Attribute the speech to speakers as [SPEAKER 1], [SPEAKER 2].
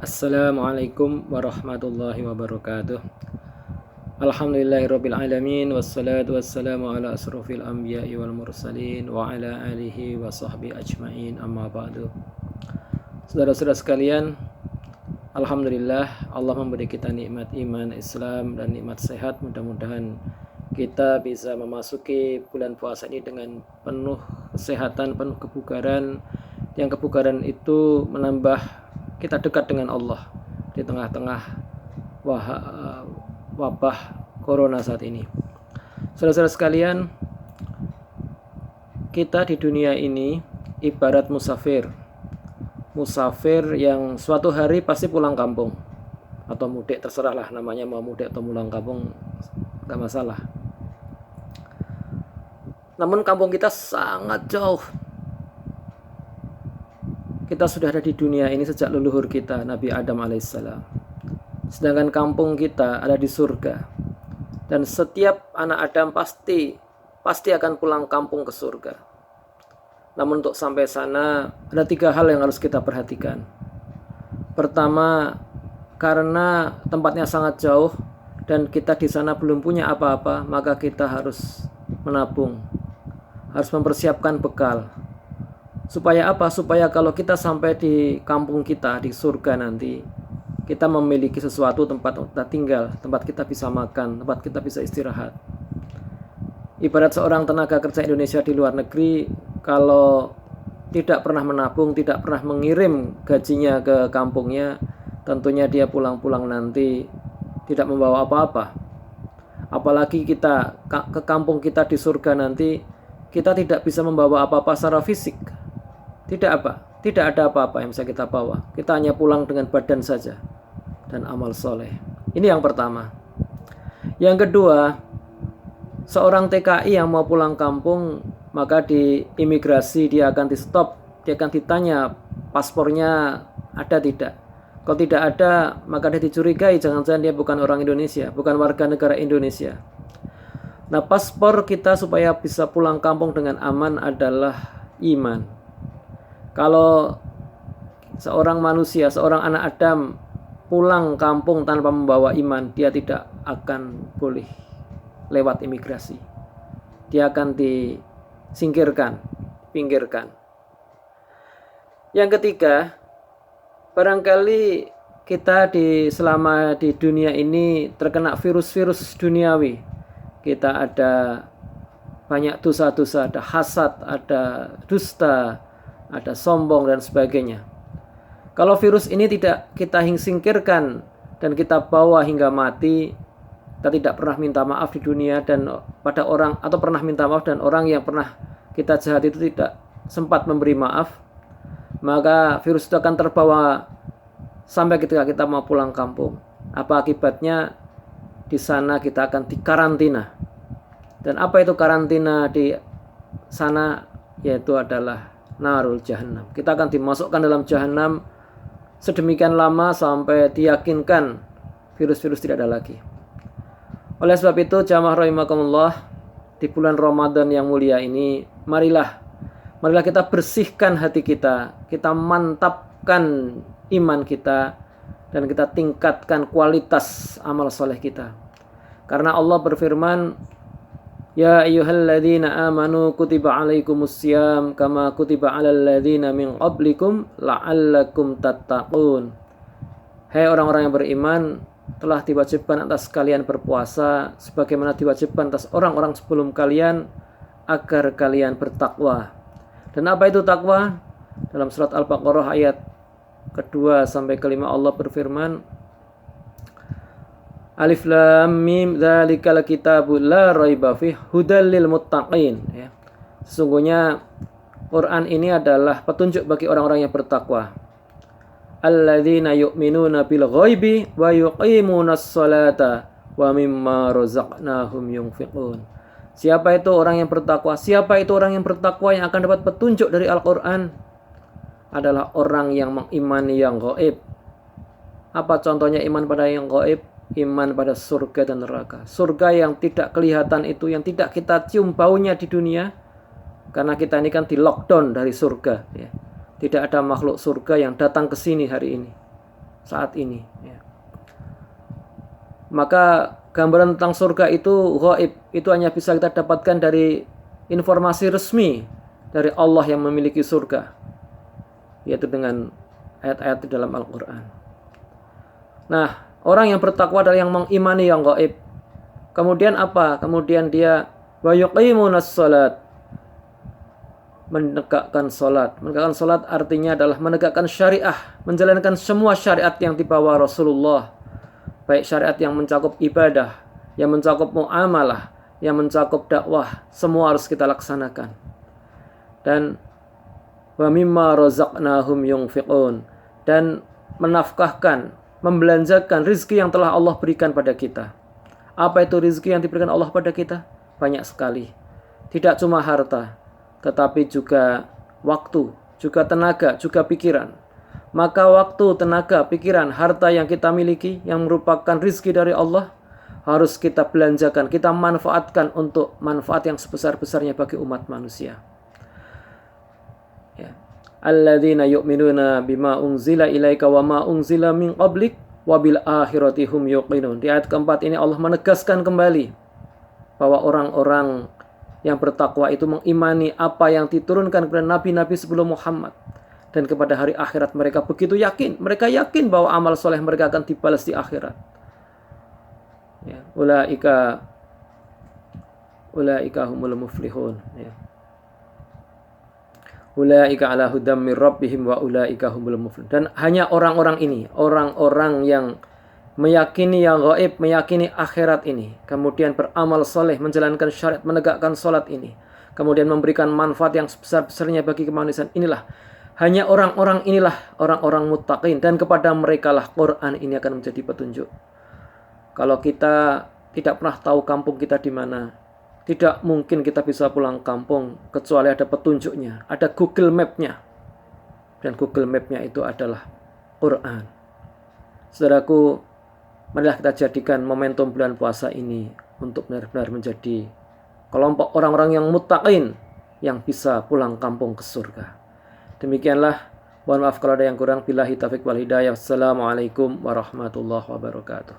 [SPEAKER 1] Assalamualaikum warahmatullahi wabarakatuh. Alhamdulillahirabbil alamin wassalatu wassalamu ala asrofil anbiya'i wal mursalin wa ala alihi wa sahbihi ajmain, amma ba'du. Saudara-saudara sekalian, alhamdulillah Allah memberi kita nikmat iman, Islam dan nikmat sehat. Mudah-mudahan kita bisa memasuki bulan puasa ini dengan penuh kesehatan, penuh kebugaran. Yang kebugaran itu menambah kita dekat dengan Allah di tengah-tengah wabah corona saat ini. Saudara-saudara sekalian, kita di dunia ini ibarat musafir yang suatu hari pasti pulang kampung atau mudik, terserahlah namanya, mau mudik atau pulang kampung gak masalah. Namun kampung kita sangat jauh. Kita sudah ada di dunia ini sejak leluhur kita, Nabi Adam alaihissalam. Sedangkan kampung kita ada di surga. Dan setiap anak Adam pasti akan pulang kampung ke surga. Namun untuk sampai sana ada 3 hal yang harus kita perhatikan. Pertama, karena tempatnya sangat jauh dan kita di sana belum punya apa-apa, maka kita harus menabung, harus mempersiapkan bekal. Supaya apa? Supaya kalau kita sampai di kampung kita, di surga nanti, kita memiliki sesuatu, tempat kita tinggal, tempat kita bisa makan, tempat kita bisa istirahat. Ibarat seorang tenaga kerja Indonesia di luar negeri, kalau tidak pernah menabung, tidak pernah mengirim gajinya ke kampungnya, tentunya dia pulang-pulang nanti tidak membawa apa-apa. Apalagi kita ke kampung kita di surga nanti, kita tidak bisa membawa apa-apa secara fisik. Tidak ada apa-apa yang bisa kita bawa. Kita hanya pulang dengan badan saja dan amal soleh. Ini yang pertama. Yang kedua, seorang TKI yang mau pulang kampung, maka di imigrasi dia akan di stop, dia akan ditanya paspornya ada tidak. Kalau tidak ada, maka dia dicurigai, jangan-jangan dia bukan orang Indonesia, bukan warga negara Indonesia. Nah, paspor kita supaya bisa pulang kampung dengan aman adalah iman. Kalau seorang manusia, seorang anak Adam pulang kampung tanpa membawa iman, dia tidak akan boleh lewat imigrasi. Dia akan disingkirkan, pinggirkan. Yang ketiga, barangkali kita selama di dunia ini terkena virus-virus duniawi. Kita ada banyak dosa-dosa, ada hasad, ada dusta, ada sombong dan sebagainya. Kalau virus ini tidak kita singkirkan dan kita bawa hingga mati, kita tidak pernah minta maaf di dunia dan pada orang, atau pernah minta maaf dan orang yang pernah kita jahat itu tidak sempat memberi maaf, maka virus itu akan terbawa sampai ketika kita mau pulang kampung. Apa akibatnya? Di sana kita akan dikarantina. Dan apa itu karantina di sana? Yaitu adalah narul jahannam. Kita akan dimasukkan dalam jahannam sedemikian lama sampai diyakinkan virus-virus tidak ada lagi. Oleh sebab itu, jamaah rahimakumullah, di bulan Ramadan yang mulia ini, marilah kita bersihkan hati kita, kita mantapkan iman kita, dan kita tingkatkan kualitas amal soleh kita. Karena Allah berfirman, Ya ayyuhalladzina amanu kutiba alaikumussyam kama kutiba alal ladzina min qablikum la'allakum tattaqun. Hai orang-orang yang beriman, telah diwajibkan atas kalian berpuasa sebagaimana diwajibkan atas orang-orang sebelum kalian agar kalian bertakwa. Dan apa itu takwa? Dalam surat Al-Baqarah ayat kedua sampai kelima Allah berfirman, Alif lam mim dzalikal kitabu la raiba fih hudal lil muttaqin, ya. Sesungguhnya Quran ini adalah petunjuk bagi orang-orang yang bertakwa. Alladzina yu'minuna bil ghaibi wa yuqimunas sholata wa mimma razaqnahum yunfiqun. Siapa itu orang yang bertakwa? Siapa itu orang yang bertakwa yang akan dapat petunjuk dari Al-Quran? Adalah orang yang mengimani yang gaib. Apa contohnya iman pada yang gaib? Iman pada surga dan neraka. Surga yang tidak kelihatan itu, yang tidak kita cium baunya di dunia, karena kita ini kan di lockdown dari surga, ya. Tidak ada makhluk surga yang datang ke sini hari ini. saat ini. Ya. Maka gambaran tentang surga itu ghaib, itu hanya bisa kita dapatkan dari informasi resmi dari Allah yang memiliki surga, yaitu dengan ayat-ayat di dalam Al-Quran. Nah, orang yang bertakwa adalah yang mengimani yang ghaib. Kemudian apa? Kemudian dia wa yuqimunas shalat, menegakkan salat. Menegakkan salat artinya adalah menegakkan syariah, menjalankan semua syariat yang dibawa Rasulullah, baik syariat yang mencakup ibadah, yang mencakup muamalah, yang mencakup dakwah, semua harus kita laksanakan. Dan wa mimma razaqnahum yunfiqun, dan menafkahkan, membelanjakan rizki yang telah Allah berikan pada kita. Apa itu rizki yang diberikan Allah pada kita? Banyak sekali. Tidak cuma harta, tetapi juga waktu, juga tenaga, juga pikiran. Maka waktu, tenaga, pikiran, harta yang kita miliki, yang merupakan rizki dari Allah, harus kita belanjakan, kita manfaatkan untuk manfaat yang sebesar-besarnya bagi umat manusia. Ya. Alladzina yu'minuna bima unzila ilaika wa ma unzila min qablik wa bil akhirati hum yuqinun. Di ayat keempat ini Allah menegaskan kembali bahwa orang-orang yang bertakwa itu mengimani apa yang diturunkan kepada nabi-nabi sebelum Muhammad, dan kepada hari akhirat mereka begitu yakin. Mereka yakin bahwa amal soleh mereka akan dibalas di akhirat. Ya, ulaika humul muflihun. Ya. Ulaika ala hudam mir rabbihim wa ulaika humul muflihun. Dan hanya orang-orang ini, orang-orang yang meyakini yang gaib, meyakini akhirat ini, kemudian beramal soleh, menjalankan syariat, menegakkan sholat ini, kemudian memberikan manfaat yang sebesar-besarnya bagi kemanusiaan, inilah, hanya orang-orang inilah orang-orang muttaqin, dan kepada mereka lah Quran ini akan menjadi petunjuk. Kalau kita tidak pernah tahu kampung kita di mana, tidak mungkin kita bisa pulang kampung kecuali ada petunjuknya, ada Google Map-nya, dan Google Map-nya itu adalah Quran. Saudaraku, marilah kita jadikan momentum bulan puasa ini untuk benar-benar menjadi kelompok orang-orang yang muttaqin, yang bisa pulang kampung ke surga. Demikianlah, mohon maaf kalau ada yang kurang. Billahi taufiq wal hidayah. Assalamualaikum warahmatullahi wabarakatuh.